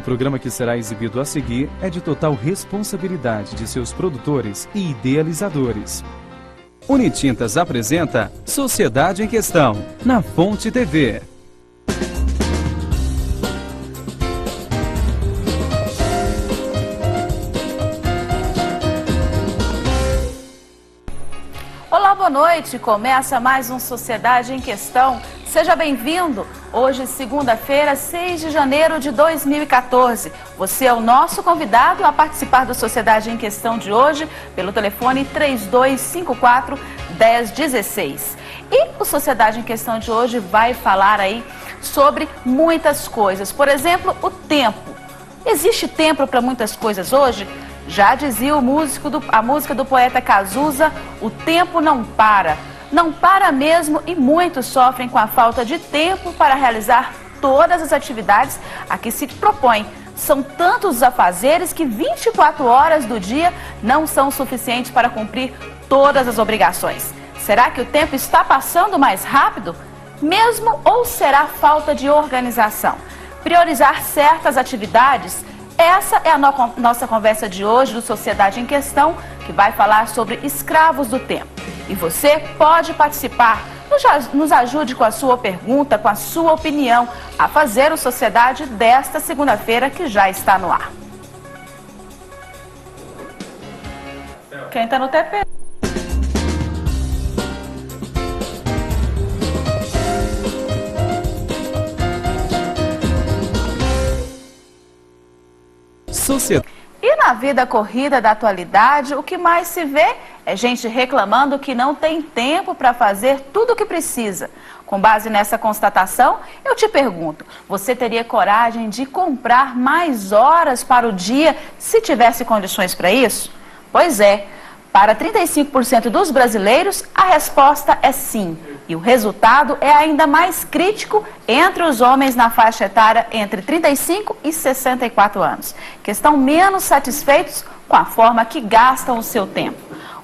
O programa que será exibido a seguir é de total responsabilidade de seus produtores e idealizadores. Unitintas apresenta Sociedade em Questão, na Fonte TV. Olá, boa noite. Começa mais um Sociedade em Questão. Seja bem-vindo. Hoje, segunda-feira, 6 de janeiro de 2014. Você é o nosso convidado a participar da Sociedade em Questão de hoje pelo telefone 3254-1016. E o Sociedade em Questão de hoje vai falar aí sobre muitas coisas. Por exemplo, o tempo. Existe tempo para muitas coisas hoje? Já dizia a música do poeta Cazuza, o tempo não para. Não para mesmo e muitos sofrem com a falta de tempo para realizar todas as atividades a que se propõe. São tantos os afazeres que 24 horas do dia não são suficientes para cumprir todas as obrigações. Será que o tempo está passando mais rápido? Mesmo ou será falta de organização? Priorizar certas atividades? Essa é a nossa conversa de hoje do Sociedade em Questão, que vai falar sobre escravos do tempo. E você pode participar, nos ajude com a sua pergunta, com a sua opinião, a fazer o Sociedade desta segunda-feira que já está no ar. Quem está no TP? E na vida corrida da atualidade, o que mais se vê é gente reclamando que não tem tempo para fazer tudo o que precisa. Com base nessa constatação, eu te pergunto, você teria coragem de comprar mais horas para o dia se tivesse condições para isso? Pois é, para 35% dos brasileiros, a resposta é sim. E o resultado é ainda mais crítico entre os homens na faixa etária entre 35 e 64 anos, que estão menos satisfeitos com a forma que gastam o seu tempo.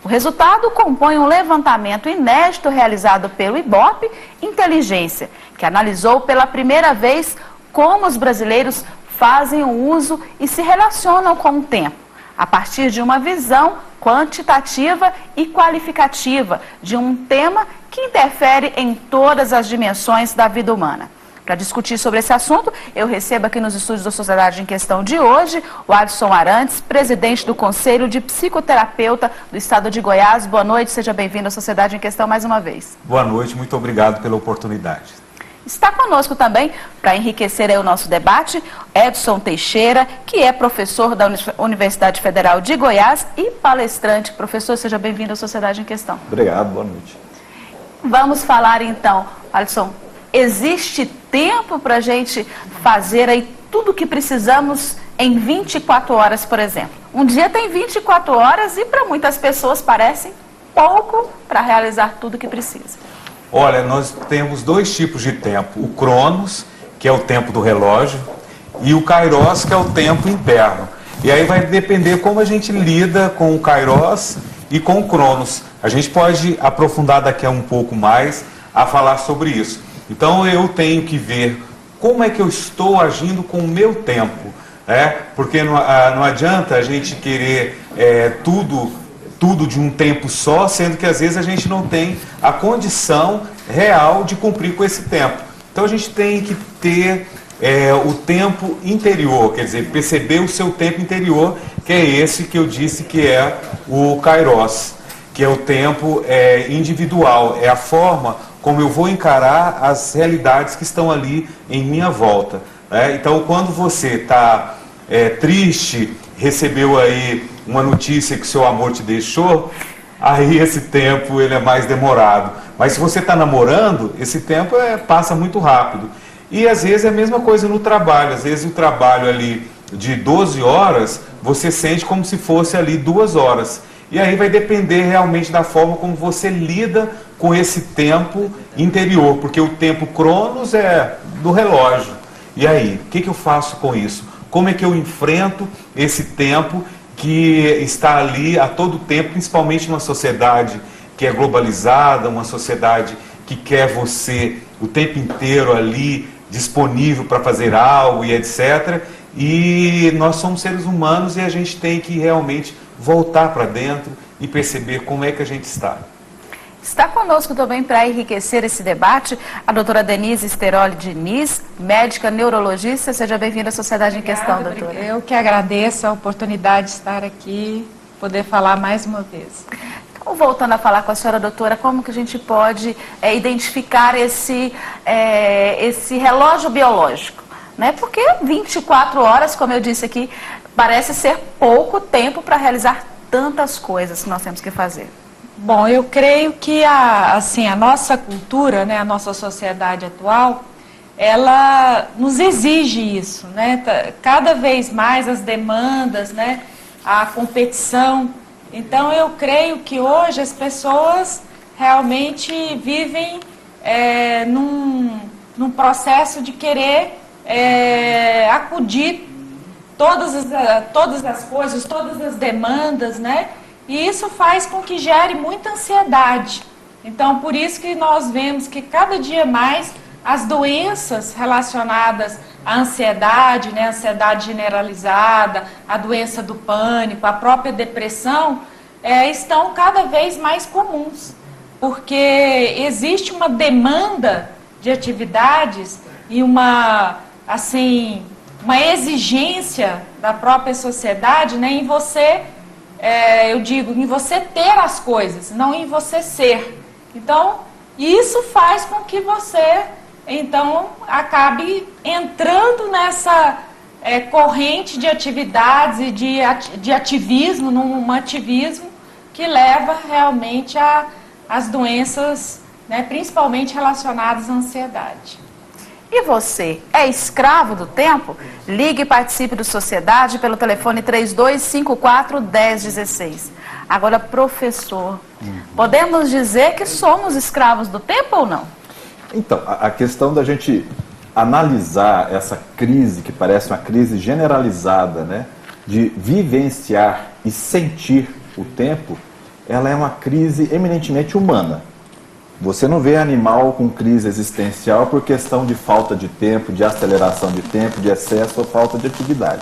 O resultado compõe um levantamento inédito realizado pelo Ibope Inteligência, que analisou pela primeira vez como os brasileiros fazem o uso e se relacionam com o tempo, a partir de uma visão quantitativa e qualificativa de um tema que interfere em todas as dimensões da vida humana. Para discutir sobre esse assunto, eu recebo aqui nos estúdios da Sociedade em Questão de hoje o Adson Arantes, presidente do Conselho de Psicoterapeuta do Estado de Goiás. Boa noite, seja bem-vindo à Sociedade em Questão mais uma vez. Boa noite, muito obrigado pela oportunidade. Está conosco também, para enriquecer aí o nosso debate, Edson Teixeira, que é professor da Universidade Federal de Goiás e palestrante. Professor, seja bem-vindo à Sociedade em Questão. Obrigado, boa noite. Vamos falar então, Edson, existe tempo para a gente fazer aí tudo o que precisamos em 24 horas, por exemplo? Um dia tem 24 horas e para muitas pessoas parece pouco para realizar tudo o que precisa. Olha, nós temos dois tipos de tempo. O Cronos, que é o tempo do relógio, e o Kairos, que é o tempo interno. E aí vai depender como a gente lida com o Kairos e com o Cronos. A gente pode aprofundar daqui a um pouco mais a falar sobre isso. Então eu tenho que ver como é que eu estou agindo com o meu tempo, né? Porque não adianta a gente querer tudo de um tempo só, sendo que às vezes a gente não tem a condição real de cumprir com esse tempo. Então a gente tem que ter o tempo interior, quer dizer, perceber o seu tempo interior, que é esse que eu disse que é o Kairos, que é o tempo individual, é a forma como eu vou encarar as realidades que estão ali em minha volta. Né? Então quando você está triste, recebeu aí uma notícia que seu amor te deixou, aí esse tempo ele é mais demorado. Mas se você está namorando, esse tempo passa muito rápido. E às vezes é a mesma coisa no trabalho. Às vezes o trabalho ali de 12 horas, você sente como se fosse ali 2 horas. E aí vai depender realmente da forma como você lida com esse tempo interior. Porque o tempo Cronos é do relógio. E aí, o que eu faço com isso? Como é que eu enfrento esse tempo que está ali a todo tempo, principalmente numa sociedade que é globalizada, uma sociedade que quer você o tempo inteiro ali disponível para fazer algo e etc. E nós somos seres humanos e a gente tem que realmente voltar para dentro e perceber como é que a gente está. Está conosco também para enriquecer esse debate a doutora Denise Steroli Diniz, médica neurologista. Seja bem-vinda à Sociedade em Questão, doutora. Eu que agradeço a oportunidade de estar aqui, poder falar mais uma vez. Então, voltando a falar com a senhora, doutora, como que a gente pode identificar esse relógio biológico? Né? Porque 24 horas, como eu disse aqui, parece ser pouco tempo para realizar tantas coisas que nós temos que fazer. Bom, eu creio que a nossa cultura, né, a nossa sociedade atual, ela nos exige isso, né? Cada vez mais as demandas, né, a competição. Então, eu creio que hoje as pessoas realmente vivem num processo de querer acudir todas as coisas, todas as demandas, né? E isso faz com que gere muita ansiedade. Então, por isso que nós vemos que cada dia mais as doenças relacionadas à ansiedade, né, ansiedade generalizada, a doença do pânico, a própria depressão, estão cada vez mais comuns. Porque existe uma demanda de atividades e uma exigência da própria sociedade, né, em você... eu digo, em você ter as coisas, não em você ser. Então, isso faz com que você, então, acabe entrando nessa corrente de atividades e de ativismo, num ativismo que leva realmente às doenças, né, principalmente relacionadas à ansiedade. E você, é escravo do tempo? Ligue e participe do Sociedade pelo telefone 3254-1016. Agora, professor, podemos dizer que somos escravos do tempo ou não? Então, a questão da gente analisar essa crise, que parece uma crise generalizada, né, de vivenciar e sentir o tempo, ela é uma crise eminentemente humana. Você não vê animal com crise existencial por questão de falta de tempo, de aceleração de tempo, de excesso ou falta de atividade.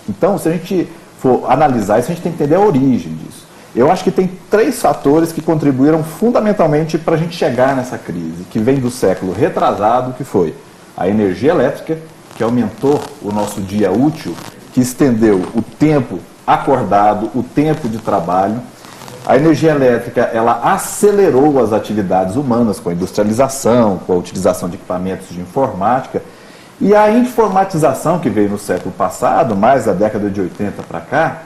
Então, se a gente for analisar isso, a gente tem que entender a origem disso. Eu acho que tem 3 fatores que contribuíram fundamentalmente para a gente chegar nessa crise, que vem do século retrasado, que foi a energia elétrica, que aumentou o nosso dia útil, que estendeu o tempo acordado, o tempo de trabalho. A energia elétrica, ela acelerou as atividades humanas com a industrialização, com a utilização de equipamentos de informática. E a informatização que veio no século passado, mais da década de 80 para cá,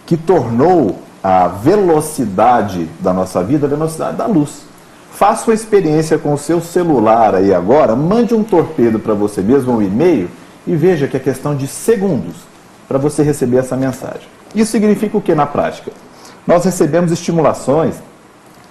que tornou a velocidade da nossa vida a velocidade da luz. Faça uma experiência com o seu celular aí agora, mande um torpedo para você mesmo, um e-mail, e veja que é questão de segundos para você receber essa mensagem. Isso significa o que na prática? Nós recebemos estimulações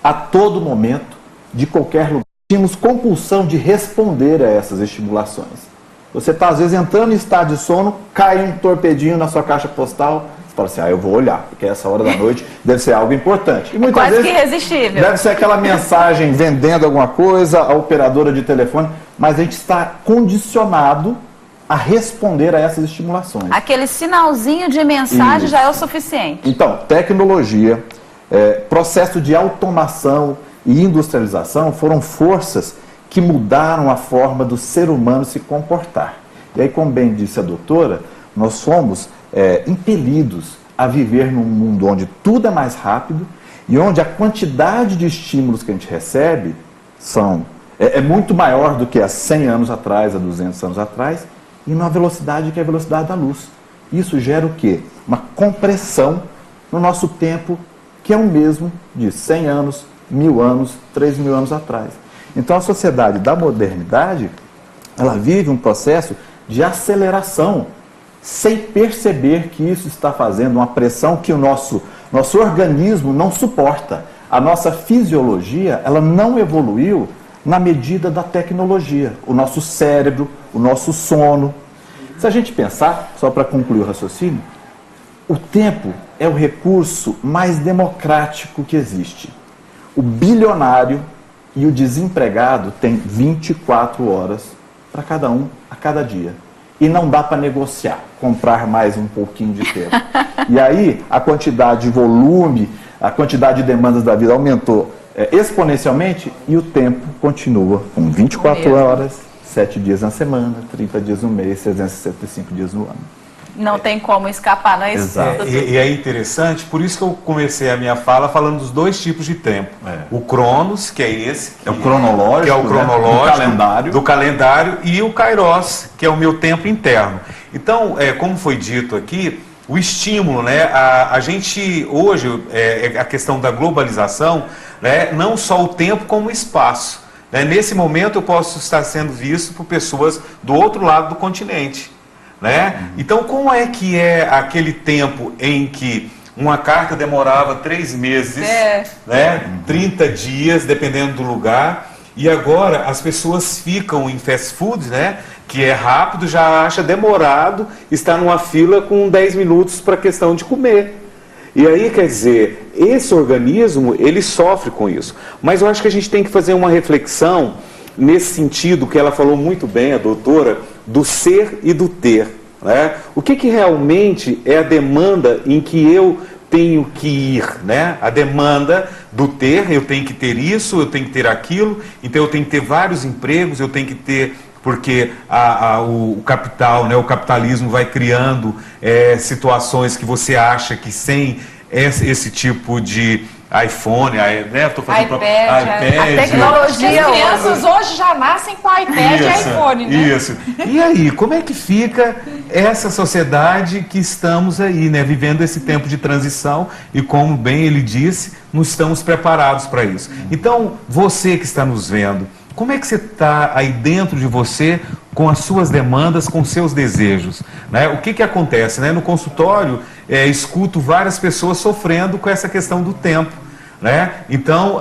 a todo momento, de qualquer lugar. Tínhamos compulsão de responder a essas estimulações. Você está, às vezes, entrando em estado de sono, cai um torpedinho na sua caixa postal, você fala assim, eu vou olhar, porque essa hora da noite deve ser algo importante. E muitas quase vezes, que irresistível. deve ser aquela mensagem vendendo alguma coisa, a operadora de telefone, mas a gente está condicionado a responder a essas estimulações. Aquele sinalzinho de mensagem já é o suficiente. Então, tecnologia, processo de automação e industrialização foram forças que mudaram a forma do ser humano se comportar. E aí, como bem disse a doutora, nós somos impelidos a viver num mundo onde tudo é mais rápido e onde a quantidade de estímulos que a gente recebe é muito maior do que há 100 anos atrás, há 200 anos atrás, e numa velocidade que é a velocidade da luz. Isso gera o quê? Uma compressão no nosso tempo, que é o mesmo de 100 anos, 1000 anos, 3000 anos atrás. Então a sociedade da modernidade, ela vive um processo de aceleração, sem perceber que isso está fazendo uma pressão que o nosso organismo não suporta. A nossa fisiologia, ela não evoluiu na medida da tecnologia. O nosso cérebro, o nosso sono. Se a gente pensar, só para concluir o raciocínio, o tempo é o recurso mais democrático que existe. O bilionário e o desempregado têm 24 horas para cada um, a cada dia. e não dá para negociar, comprar mais um pouquinho de tempo. E aí a quantidade de volume, a quantidade de demandas da vida aumentou exponencialmente e o tempo continua com 24 horas, 7 dias na semana, 30 dias no mês, 365 dias no ano. Não tem como escapar, não é isso? Exato. E é interessante, por isso que eu comecei a minha fala falando dos dois tipos de tempo. O Cronos, que é esse. É o cronológico, que é o cronológico, né? do calendário, e o Kairos, que é o meu tempo interno. Então, como foi dito aqui, o estímulo, né? A gente, hoje, a questão da globalização, né? Não só o tempo como o espaço. Né? Nesse momento eu posso estar sendo visto por pessoas do outro lado do continente. Né? Então, como é que é aquele tempo em que uma carta demorava 3 meses, né? 30 dias, dependendo do lugar, e agora as pessoas ficam em fast food, né? Que é rápido, já acha demorado estar numa fila com 10 minutos para a questão de comer. E aí, quer dizer, esse organismo, ele sofre com isso. Mas eu acho que a gente tem que fazer uma reflexão nesse sentido que ela falou muito bem, a doutora, do ser e do ter. Né? O que realmente é a demanda em que eu tenho que ir? Né? A demanda do ter, eu tenho que ter isso, eu tenho que ter aquilo, então eu tenho que ter vários empregos, eu tenho que ter... Porque o capital, né, o capitalismo vai criando situações que você acha que sem esse tipo de iPhone, né? Tô fazendo iPad, a tecnologia. As crianças hoje já nascem com iPad e iPhone, né? Isso. E aí, como é que fica essa sociedade que estamos aí, né? Vivendo esse tempo de transição e, como bem ele disse, não estamos preparados para isso. Então, você que está nos vendo, como é que você está aí dentro de você com as suas demandas, com seus desejos? Né? O que acontece? Né? No consultório, escuto várias pessoas sofrendo com essa questão do tempo. Né? Então,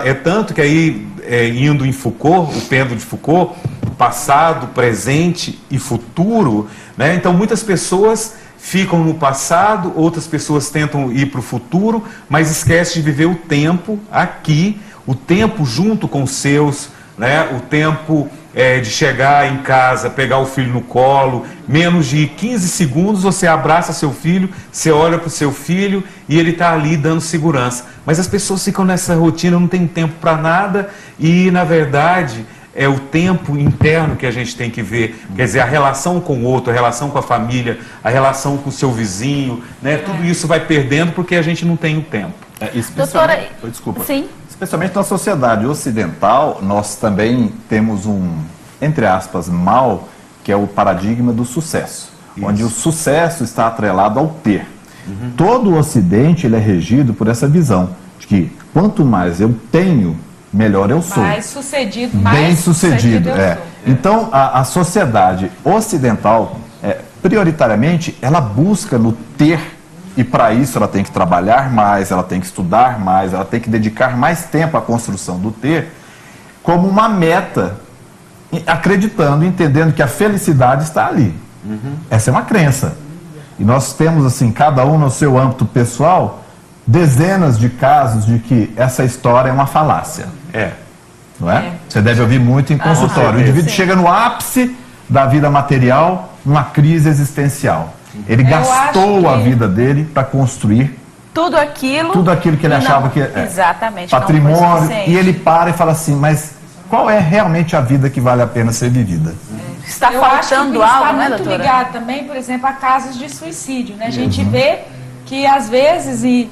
é tanto que aí, indo em Foucault, o pêndulo de Foucault, passado, presente e futuro, né? Então muitas pessoas ficam no passado, outras pessoas tentam ir para o futuro, mas esquecem de viver o tempo aqui, o tempo junto com os seus... Né? O tempo de chegar em casa, pegar o filho no colo, menos de 15 segundos você abraça seu filho, você olha para o seu filho e ele está ali dando segurança. Mas as pessoas ficam nessa rotina, não tem tempo para nada e, na verdade, é o tempo interno que a gente tem que ver. Quer dizer, a relação com o outro, a relação com a família, a relação com o seu vizinho, né? Tudo isso vai perdendo porque a gente não tem o tempo. Doutora, desculpa. Sim. Especialmente na sociedade ocidental, nós também temos entre aspas, mal, que é o paradigma do sucesso. Isso. Onde o sucesso está atrelado ao ter. Todo o Ocidente ele é regido por essa visão de que quanto mais eu tenho, melhor eu sou. Mais sucedido, bem sucedido. Então, a sociedade ocidental, prioritariamente, ela busca no ter. E para isso ela tem que trabalhar mais, ela tem que estudar mais, ela tem que dedicar mais tempo à construção do ter, como uma meta, acreditando, entendendo que a felicidade está ali. Essa é uma crença. E nós temos, assim, cada um no seu âmbito pessoal, dezenas de casos de que essa história é uma falácia. Não é? Você deve ouvir muito em consultório. O indivíduo chega no ápice da vida material, numa crise existencial. Ele gastou a vida dele para construir tudo aquilo que ele achava que exatamente, patrimônio, e ele para e fala assim, mas qual é realmente a vida que vale a pena ser vivida? Está faltando algo, está né, muito doutora? ligado também, por exemplo, a casos de suicídio, né? A gente vê que às vezes em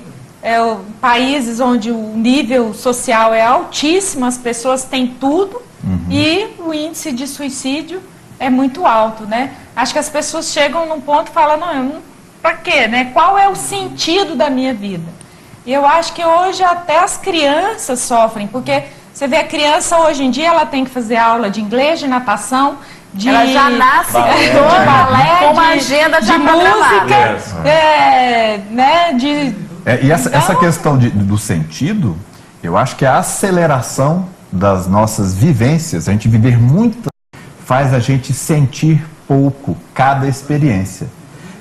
países onde o nível social é altíssimo, as pessoas têm tudo e o índice de suicídio é muito alto, né? Acho que as pessoas chegam num ponto e falam, não, pra quê, né? Qual é o sentido da minha vida? E eu acho que hoje até as crianças sofrem, porque você vê a criança hoje em dia, ela tem que fazer aula de inglês, de natação, ela já nasce de balé, com uma agenda já de programada. Música, né? E essa questão do sentido, eu acho que a aceleração das nossas vivências, a gente viver muito, faz a gente sentir pouco cada experiência.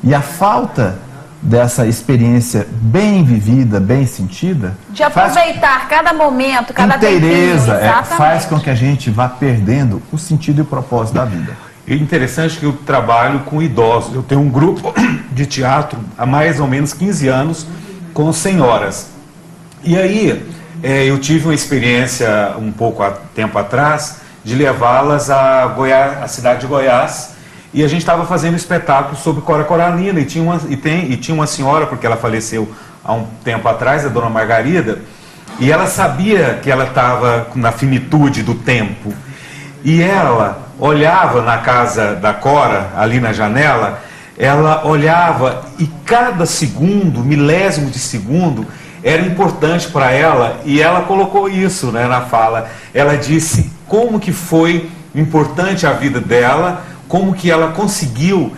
E a falta dessa experiência bem vivida, bem sentida, de aproveitar cada momento, cada inteireza, tempinho, faz com que a gente vá perdendo o sentido e o propósito da vida. É interessante que eu trabalho com idosos. Eu tenho um grupo de teatro há mais ou menos 15 anos com senhoras. E aí eu tive uma experiência um pouco há tempo atrás de levá-las a cidade de Goiás, e a gente estava fazendo um espetáculo sobre Cora Coralina, e tinha uma senhora, porque ela faleceu há um tempo atrás, a dona Margarida, e ela sabia que ela estava na finitude do tempo, e ela olhava na casa da Cora, ali na janela, ela olhava e cada segundo, milésimo de segundo, era importante para ela, e ela colocou isso, né, na fala. Ela disse como que foi importante a vida dela, como que ela conseguiu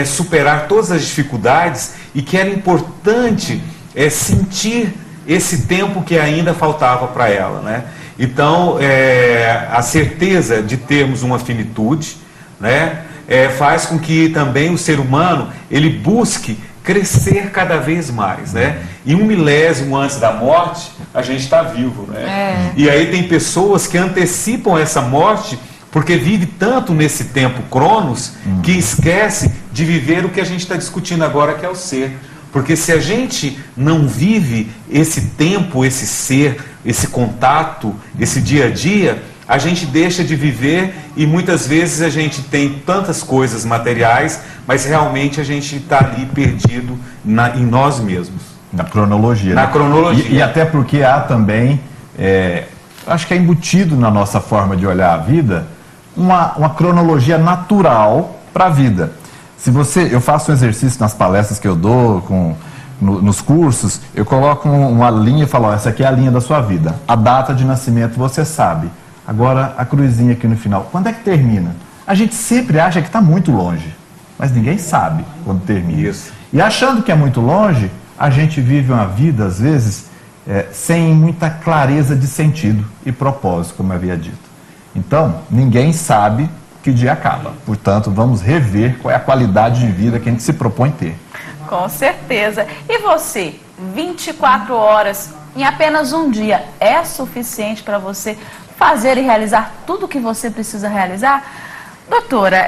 superar todas as dificuldades, e que era importante sentir esse tempo que ainda faltava para ela, né? Então, a certeza de termos uma finitude, né, faz com que também o ser humano ele busque crescer cada vez mais, né? E 1 milésimo antes da morte, a gente está vivo, né? E aí tem pessoas que antecipam essa morte porque vive tanto nesse tempo cronos que esquece de viver o que a gente está discutindo agora, que é o ser. Porque se a gente não vive esse tempo, esse ser, esse contato, esse dia a dia, a gente deixa de viver, e muitas vezes a gente tem tantas coisas materiais, mas realmente a gente está ali perdido em nós mesmos. Na cronologia. Na cronologia. E até porque há também, acho que é embutido na nossa forma de olhar a vida, uma cronologia natural para a vida. Eu faço um exercício nas palestras que eu dou, nos cursos, eu coloco uma linha e falo, essa aqui é a linha da sua vida. A data de nascimento você sabe. Agora a cruzinha aqui no final, quando é que termina? A gente sempre acha que está muito longe, mas ninguém sabe quando termina. Isso. E achando que é muito longe, a gente vive uma vida, às vezes, sem muita clareza de sentido e propósito, como eu havia dito. Então, ninguém sabe que dia acaba. Portanto, vamos rever qual é a qualidade de vida que a gente se propõe ter. Com certeza. E você, 24 horas em apenas um dia, é suficiente para você fazer e realizar tudo o que você precisa realizar? Doutora,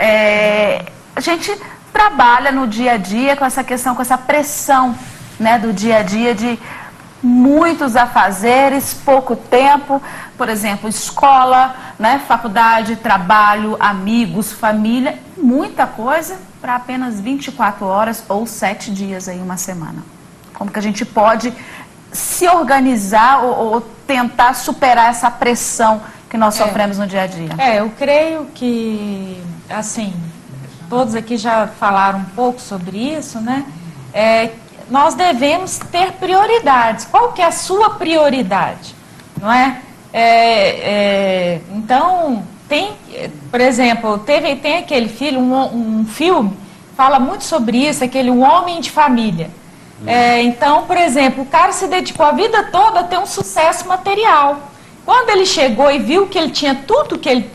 a gente trabalha no dia a dia com essa questão, com essa pressão, né, do dia a dia, de muitos afazeres, pouco tempo, por exemplo, escola, né, faculdade, trabalho, amigos, família, muita coisa para apenas 24 horas ou 7 dias aí, uma semana. Como que a gente pode se organizar ou tentar superar essa pressão que nós sofremos no dia a dia? Eu creio que, assim, todos aqui já falaram um pouco sobre isso, né? Nós devemos ter prioridades. Qual que é a sua prioridade? Não é? Então, por exemplo, tem aquele um filme, fala muito sobre isso, aquele Um Homem de Família. Então, por exemplo, o cara se dedicou a vida toda a ter um sucesso material. Quando ele chegou e viu que ele tinha tudo que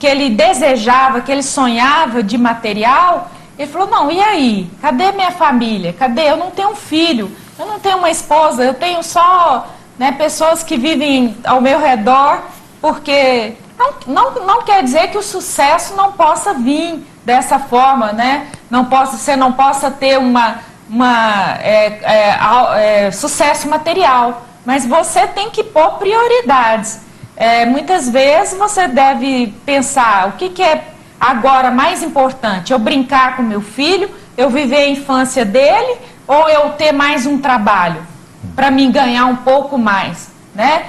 ele desejava, que ele sonhava de material, ele falou, não, e aí? Cadê minha família? Cadê? Eu não tenho um filho, eu não tenho uma esposa, eu tenho só, né, pessoas que vivem ao meu redor, porque não quer dizer que o sucesso não possa vir dessa forma, né? Você não possa ter sucesso material, mas você tem que pôr prioridades. Muitas vezes você deve pensar, o que é agora mais importante? Eu brincar com meu filho, eu viver a infância dele, ou eu ter mais um trabalho para me ganhar um pouco mais, né?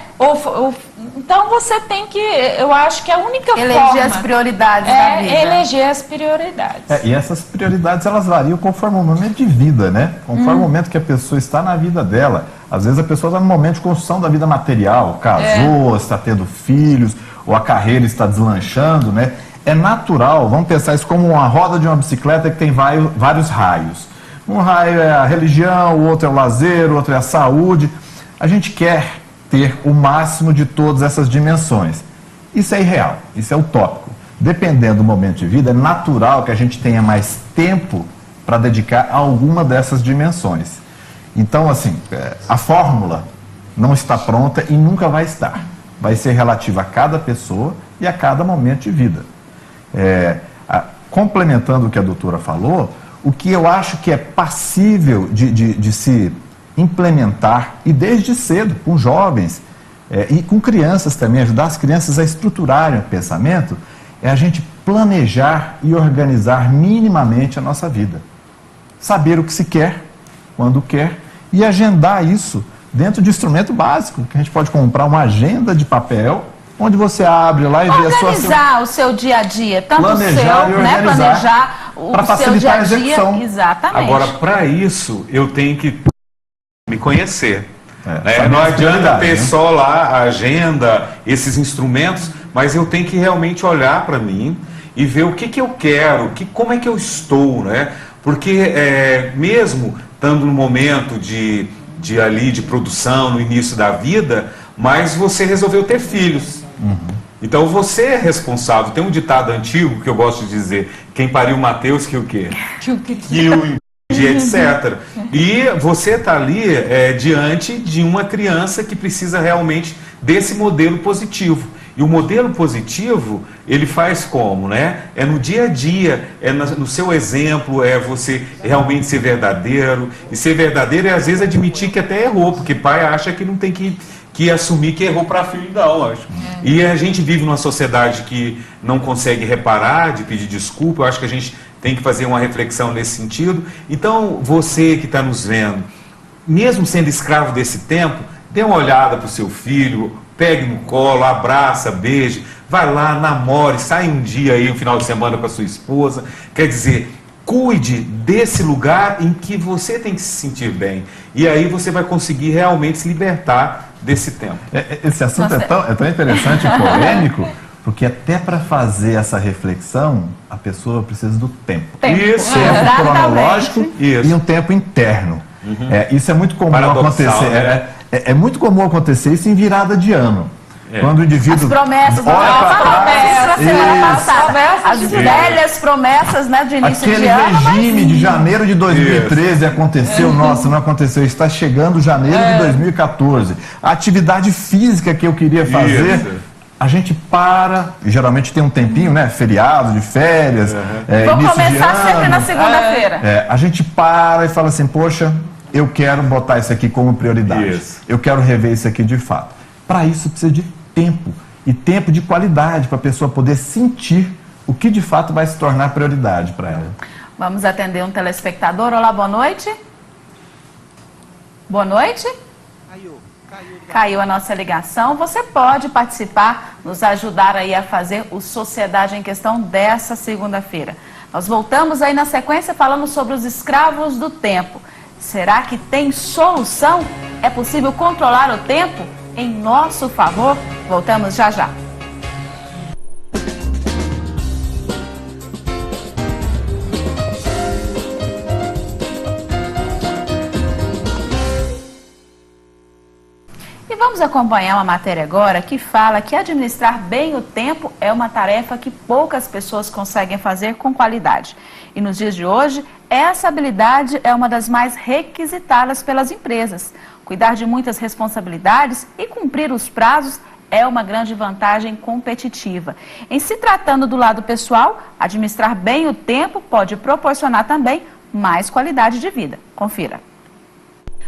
Então você tem que, eu acho que a única forma... Eleger as prioridades da vida. Eleger as prioridades. E essas prioridades, elas variam conforme o momento de vida, né? Conforme o momento que a pessoa está na vida dela. Às vezes a pessoa está no momento de construção da vida material, casou, está tendo filhos, ou a carreira está deslanchando, né? É natural, vamos pensar isso como uma roda de uma bicicleta que tem vários raios. Um raio é a religião, o outro é o lazer, o outro é a saúde. A gente quer ter o máximo de todas essas dimensões. Isso é irreal, isso é utópico. Dependendo do momento de vida, é natural que a gente tenha mais tempo para dedicar a alguma dessas dimensões. Então, assim, a fórmula não está pronta e nunca vai estar. Vai ser relativa a cada pessoa e a cada momento de vida. complementando o que a doutora falou, o que eu acho que é passível de se implementar, e desde cedo, com jovens e com crianças também, ajudar as crianças a estruturarem o pensamento, é a gente planejar e organizar minimamente a nossa vida. Saber o que se quer, quando quer, e agendar isso dentro de instrumento básico, que a gente pode comprar uma agenda de papel, onde você abre lá e vê a sua... Organizar o seu dia a dia, tanto planejar o seu, né? Planejar o para seu facilitar dia a a dia. execução. Exatamente. Agora, para isso, eu tenho que me conhecer. saber Não as adianta prioridades, ter né? só lá a agenda, esses instrumentos, mas eu tenho que realmente olhar para mim e ver o que eu quero, como é que eu estou, né? Porque mesmo estando no momento de produção, no início da vida, mas você resolveu ter filhos. Então você é responsável. Tem um ditado antigo que eu gosto de dizer: quem pariu Mateus, que o quê? Que o etc. E você está ali diante de uma criança que precisa realmente desse modelo positivo. E o modelo positivo, ele faz como, né? É no dia a dia, é no seu exemplo, é você realmente ser verdadeiro. E ser verdadeiro é às vezes admitir que até errou, porque pai acha que não tem que assumir que errou para filho, não, acho. E a gente vive numa sociedade que não consegue reparar, de pedir desculpa. Eu acho que a gente tem que fazer uma reflexão nesse sentido. Então, você que está nos vendo, mesmo sendo escravo desse tempo, dê uma olhada para o seu filho, pegue no colo, abraça, beije, vai lá, namore, sai um dia aí, um final de semana com a sua esposa. Quer dizer, cuide desse lugar em que você tem que se sentir bem. E aí você vai conseguir realmente se libertar desse tempo. Esse assunto é tão interessante e polêmico, porque até para fazer essa reflexão, a pessoa precisa do tempo. Isso. Tempo cronológico e um tempo interno. Isso é muito comum acontecer. Né? É muito comum acontecer isso em virada de ano. Quando o indivíduo as promessas, olha para trás, as velhas promessas, né, de início aquele de ano. regime de janeiro de 2013 aconteceu, nossa, não aconteceu, está chegando janeiro de 2014. A atividade física que eu queria fazer, a gente para, geralmente tem um tempinho, né, feriado, de férias, Vou início de começar ano. sempre na segunda-feira. A gente para e fala assim, poxa, eu quero botar isso aqui como prioridade. Eu quero rever isso aqui de fato. Para isso precisa de tempo, e tempo de qualidade, para a pessoa poder sentir o que de fato vai se tornar prioridade para ela. Vamos atender um telespectador. Olá, boa noite. Boa noite. Caiu a nossa ligação. Você pode participar, nos ajudar aí a fazer o Sociedade em Questão dessa segunda-feira. Nós voltamos aí na sequência falando sobre os escravos do tempo. Será que tem solução? É possível controlar o tempo em nosso favor? Voltamos já já. E vamos acompanhar uma matéria agora que fala que administrar bem o tempo é uma tarefa que poucas pessoas conseguem fazer com qualidade. E nos dias de hoje, essa habilidade é uma das mais requisitadas pelas empresas. Cuidar de muitas responsabilidades e cumprir os prazos é uma grande vantagem competitiva. Em se tratando do lado pessoal, administrar bem o tempo pode proporcionar também mais qualidade de vida. Confira.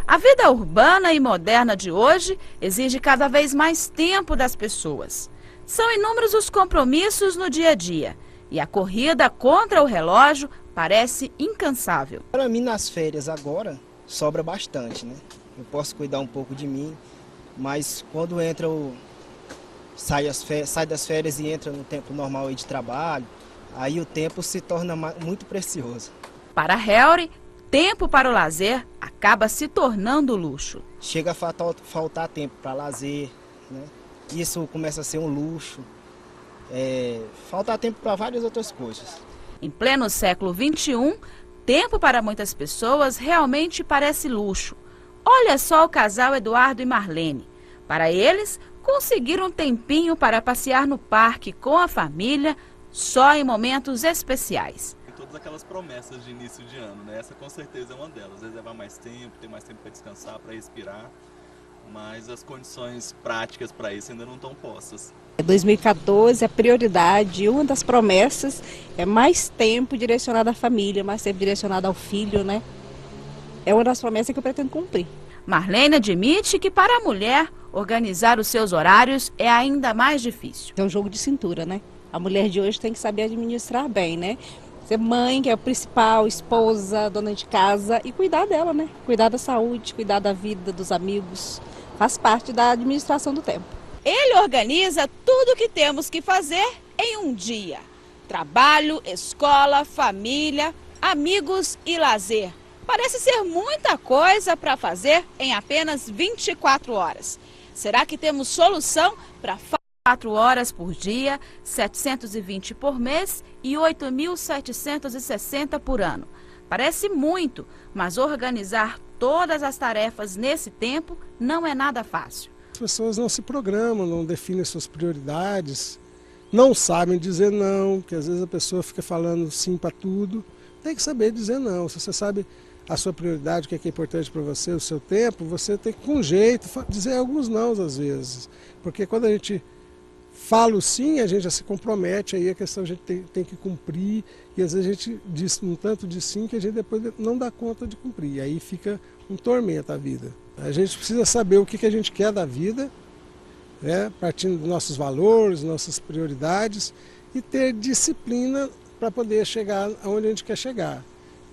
A vida urbana e moderna de hoje exige cada vez mais tempo das pessoas. São inúmeros os compromissos no dia a dia e a corrida contra o relógio parece incansável. Para mim, nas férias agora, sobra bastante, né? Eu posso cuidar um pouco de mim, mas quando sai das férias e entra no tempo normal aí de trabalho, aí o tempo se torna muito precioso. Para Helry, tempo para o lazer acaba se tornando luxo. Chega a faltar tempo para lazer, né? Isso começa a ser um luxo. Faltar tempo para várias outras coisas. Em pleno século XXI, tempo para muitas pessoas realmente parece luxo. Olha só o casal Eduardo e Marlene. Para eles, conseguir um tempinho para passear no parque com a família só em momentos especiais. Todas aquelas promessas de início de ano, né? Essa com certeza é uma delas. Reservar mais tempo, ter mais tempo para descansar, para respirar, mas as condições práticas para isso ainda não estão postas. Em 2014, a prioridade, uma das promessas é mais tempo direcionado à família, mais tempo direcionado ao filho, né? É uma das promessas que eu pretendo cumprir. Marlene admite que para a mulher, organizar os seus horários é ainda mais difícil. É um jogo de cintura, né? A mulher de hoje tem que saber administrar bem, né? Ser mãe, que é o principal, esposa, dona de casa, e cuidar dela, né? Cuidar da saúde, cuidar da vida, dos amigos. Faz parte da administração do tempo. Ele organiza tudo o que temos que fazer em um dia. Trabalho, escola, família, amigos e lazer. Parece ser muita coisa para fazer em apenas 24 horas. Será que temos solução para 4 horas por dia, 720 por mês e 8.760 por ano? Parece muito, mas organizar todas as tarefas nesse tempo não é nada fácil. As pessoas não se programam, não definem suas prioridades, não sabem dizer não, porque às vezes a pessoa fica falando sim para tudo. Tem que saber dizer não. Se você sabe a sua prioridade, o que é importante para você, o seu tempo, você tem que, com jeito, dizer alguns nãos às vezes. Porque quando a gente fala o sim, a gente já se compromete, aí a questão a gente tem que cumprir, e às vezes a gente diz um tanto de sim que a gente depois não dá conta de cumprir, aí fica um tormento a vida. A gente precisa saber o que a gente quer da vida, né, partindo dos nossos valores, nossas prioridades, e ter disciplina para poder chegar aonde a gente quer chegar.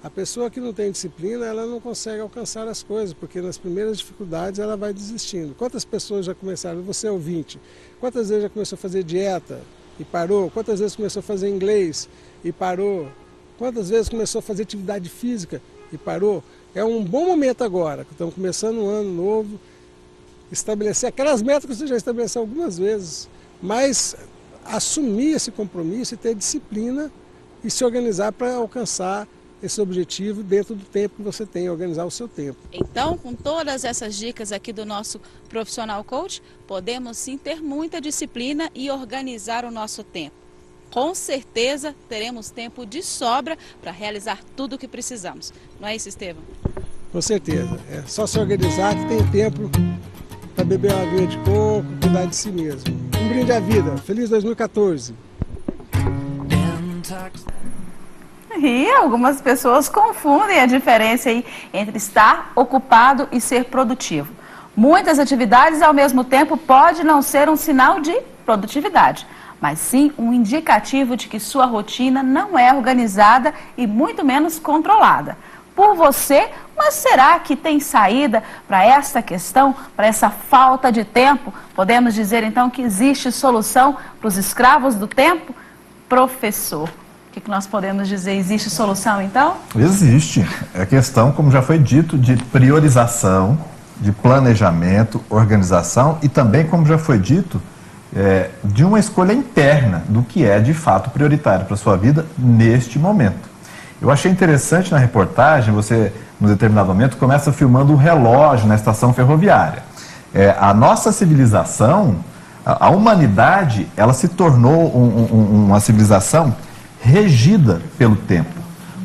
A pessoa que não tem disciplina, ela não consegue alcançar as coisas, porque nas primeiras dificuldades ela vai desistindo. Quantas pessoas já começaram, você é ouvinte, quantas vezes já começou a fazer dieta e parou? Quantas vezes começou a fazer inglês e parou? Quantas vezes começou a fazer atividade física e parou? É um bom momento agora, que estamos começando um ano novo, estabelecer aquelas metas que você já estabeleceu algumas vezes, mas assumir esse compromisso e ter disciplina e se organizar para alcançar esse objetivo dentro do tempo que você tem, organizar o seu tempo. Então, com todas essas dicas aqui do nosso profissional coach, podemos sim ter muita disciplina e organizar o nosso tempo. Com certeza teremos tempo de sobra para realizar tudo o que precisamos. Não é isso, Estevam? Com certeza. É só se organizar que tem tempo para beber uma aguinha de coco, cuidar de si mesmo. Um brinde à vida. Feliz 2014. E algumas pessoas confundem a diferença aí entre estar ocupado e ser produtivo. Muitas atividades ao mesmo tempo pode não ser um sinal de produtividade, mas sim um indicativo de que sua rotina não é organizada e muito menos controlada por você. Mas será que tem saída para essa questão, para essa falta de tempo? Podemos dizer então que existe solução para os escravos do tempo? Professor, o que nós podemos dizer? Existe solução, então? Existe. É questão, como já foi dito, de priorização, de planejamento, organização e também, como já foi dito, de uma escolha interna do que é, de fato, prioritário para a sua vida neste momento. Eu achei interessante na reportagem, você, num determinado momento, começa filmando um relógio na estação ferroviária. A nossa civilização, a humanidade, ela se tornou uma civilização regida pelo tempo.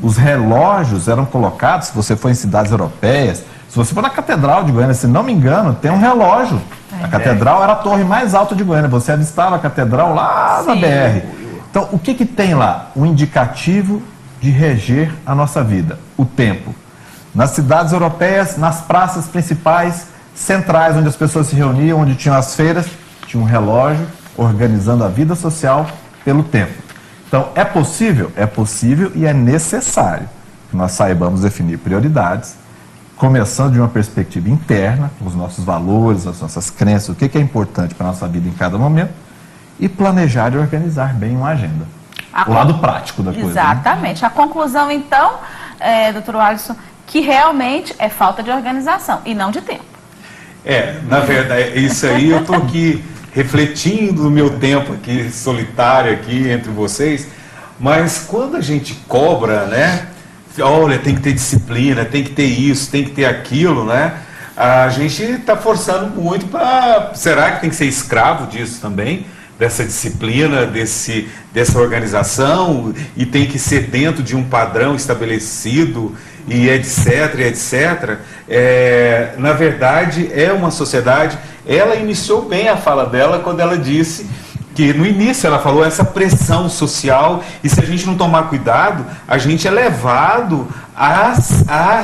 Os relógios eram colocados, se você for em cidades europeias, se você for na Catedral de Goiânia, se não me engano, tem um relógio. A Catedral era a torre mais alta de Goiânia, você avistava a Catedral lá na BR. Então, o que tem lá? Um indicativo de reger a nossa vida, o tempo. Nas cidades europeias, nas praças principais, centrais, onde as pessoas se reuniam, onde tinham as feiras, tinha um relógio organizando a vida social pelo tempo. Então, é possível? É possível e é necessário que nós saibamos definir prioridades, começando de uma perspectiva interna, os nossos valores, as nossas crenças, o que é importante para a nossa vida em cada momento, e planejar e organizar bem uma agenda. O lado prático da coisa. Exatamente. Né? A conclusão, então, doutor Alisson, que realmente é falta de organização e não de tempo. Na verdade, isso aí eu estou aqui refletindo no meu tempo aqui, solitário aqui entre vocês, mas quando a gente cobra, né, olha, tem que ter disciplina, tem que ter isso, tem que ter aquilo, né, a gente está forçando muito para, será que tem que ser escravo disso também? Dessa disciplina, dessa organização, e tem que ser dentro de um padrão estabelecido, e etc, etc. Na verdade, é uma sociedade, ela iniciou bem a fala dela quando ela disse que no início ela falou essa pressão social, e se a gente não tomar cuidado, a gente é levado a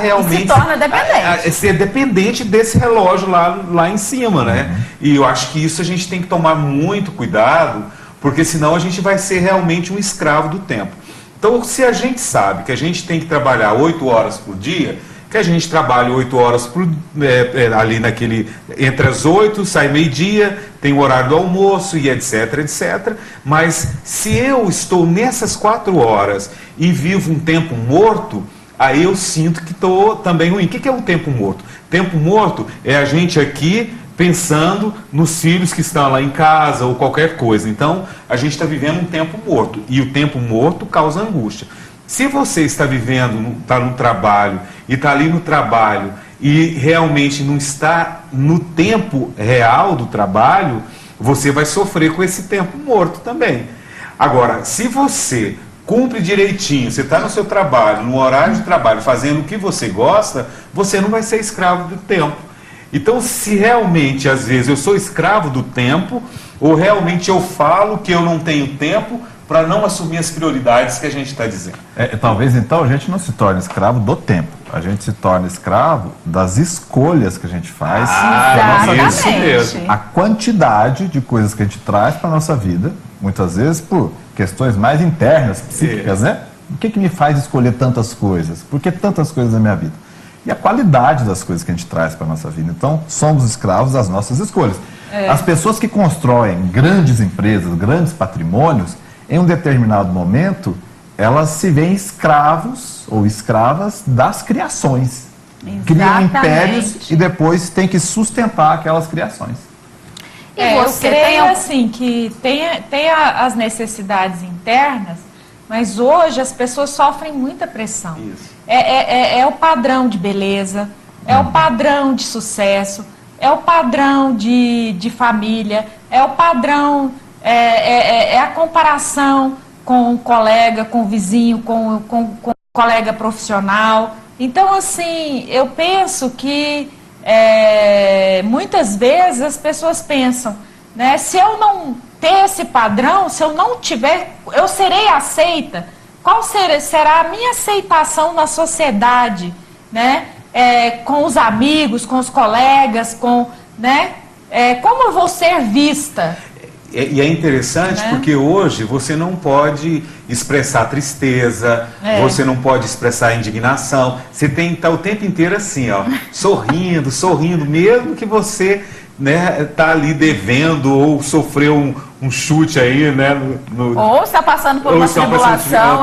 realmente... E se torna dependente. A ser dependente desse relógio lá em cima, né? E eu acho que isso a gente tem que tomar muito cuidado, porque senão a gente vai ser realmente um escravo do tempo. Então, se a gente sabe que a gente tem que trabalhar 8 horas por dia, que a gente trabalha 8 horas ali entre as 8, sai meio-dia, tem o horário do almoço e etc, etc. Mas se eu estou nessas 4 horas e vivo um tempo morto, aí eu sinto que estou também ruim. O que é um tempo morto? Tempo morto é a gente aqui pensando nos filhos que estão lá em casa ou qualquer coisa. Então, a gente está vivendo um tempo morto. E o tempo morto causa angústia. Se você está vivendo, está no trabalho, e está ali no trabalho, e realmente não está no tempo real do trabalho, você vai sofrer com esse tempo morto também. Agora, se você cumpre direitinho, você está no seu trabalho, no horário de trabalho, fazendo o que você gosta, você não vai ser escravo do tempo. Então, se realmente, às vezes, eu sou escravo do tempo, ou realmente eu falo que eu não tenho tempo para não assumir as prioridades que a gente está dizendo. Talvez, então, a gente não se torne escravo do tempo. A gente se torne escravo das escolhas que a gente faz. Isso mesmo. A quantidade de coisas que a gente traz para a nossa vida, muitas vezes por questões mais internas, psíquicas, né? O que me faz escolher tantas coisas? Por que tantas coisas na minha vida? E a qualidade das coisas que a gente traz para a nossa vida. Então, somos escravos das nossas escolhas. As pessoas que constroem grandes empresas, grandes patrimônios, em um determinado momento, elas se veem escravos ou escravas das criações. Exatamente. Criam impérios e depois têm que sustentar aquelas criações. Eu creio assim, que tem as necessidades internas, mas hoje as pessoas sofrem muita pressão. Isso. É o padrão de beleza, é o padrão de sucesso, é o padrão de família, é o padrão, é a comparação com o colega, com o vizinho, com o colega profissional. Então, assim, eu penso que muitas vezes as pessoas pensam, né, se eu não ter esse padrão, se eu não tiver, eu serei aceita. Qual será a minha aceitação na sociedade, né? Com os amigos, com os colegas, né? Como eu vou ser vista? E é interessante, né? Porque hoje você não pode expressar tristeza, você não pode expressar indignação. Você tem que estar o tempo inteiro assim, ó, sorrindo, mesmo que você, né, tá ali devendo ou sofreu um chute aí, né? Ou está passando por uma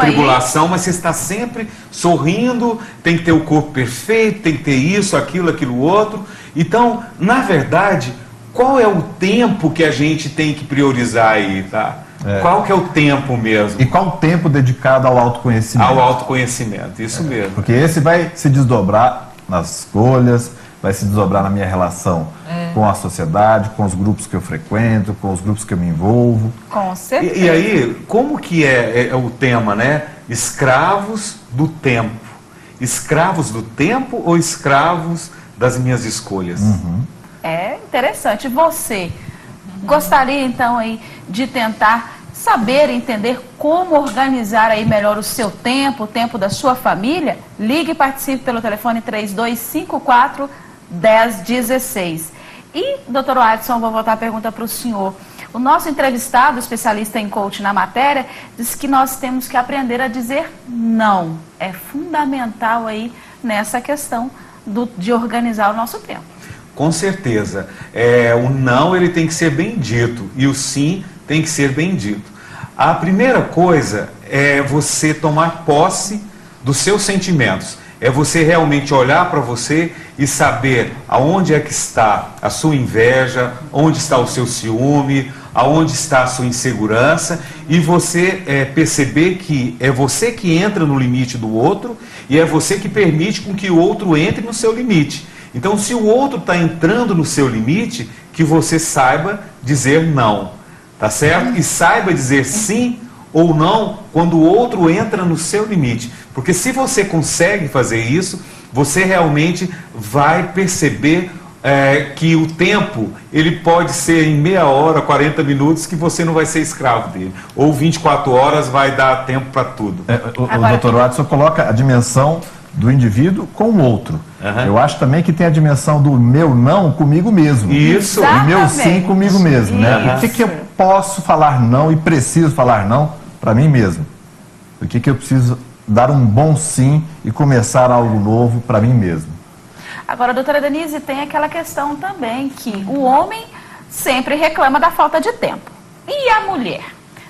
tribulação, mas você está sempre sorrindo, tem que ter o corpo perfeito, tem que ter isso, aquilo outro. Então, na verdade, qual é o tempo que a gente tem que priorizar aí, tá? Qual que é o tempo mesmo? E qual o tempo dedicado ao autoconhecimento? Ao autoconhecimento, isso mesmo. Porque esse vai se desdobrar nas escolhas, vai se desdobrar na minha relação com a sociedade, com os grupos que eu frequento, com os grupos que eu me envolvo. Com certeza. E aí, como que é o tema, né? Escravos do tempo. Escravos do tempo ou escravos das minhas escolhas? É interessante. Você gostaria, então, aí de tentar saber, entender como organizar aí melhor o seu tempo, o tempo da sua família? Ligue e participe pelo telefone 3254-1016. E, doutor Watson, vou voltar a pergunta para o senhor. O nosso entrevistado, especialista em coaching na matéria, disse que nós temos que aprender a dizer não. É fundamental aí nessa questão de organizar o nosso tempo. Com certeza. O não, ele tem que ser bem dito, e o sim tem que ser bem dito. A primeira coisa é você tomar posse dos seus sentimentos. É você realmente olhar para você e saber aonde é que está a sua inveja, onde está o seu ciúme, aonde está a sua insegurança, e você perceber que é você que entra no limite do outro e é você que permite com que o outro entre no seu limite. Então, se o outro está entrando no seu limite, que você saiba dizer não, tá certo? E saiba dizer sim ou não quando o outro entra no seu limite. Porque se você consegue fazer isso, você realmente vai perceber que o tempo, ele pode ser em meia hora, 40 minutos, que você não vai ser escravo dele. Ou 24 horas vai dar tempo para tudo. O Dr. Watson coloca a dimensão do indivíduo com o outro. Eu acho também que tem a dimensão do meu não comigo mesmo. Isso. E meu sim comigo mesmo. Né? O que eu posso falar não e preciso falar não para mim mesmo? O que eu preciso dar um bom sim e começar algo novo para mim mesmo? Agora, doutora Denise, tem aquela questão também que o homem sempre reclama da falta de tempo. E a mulher?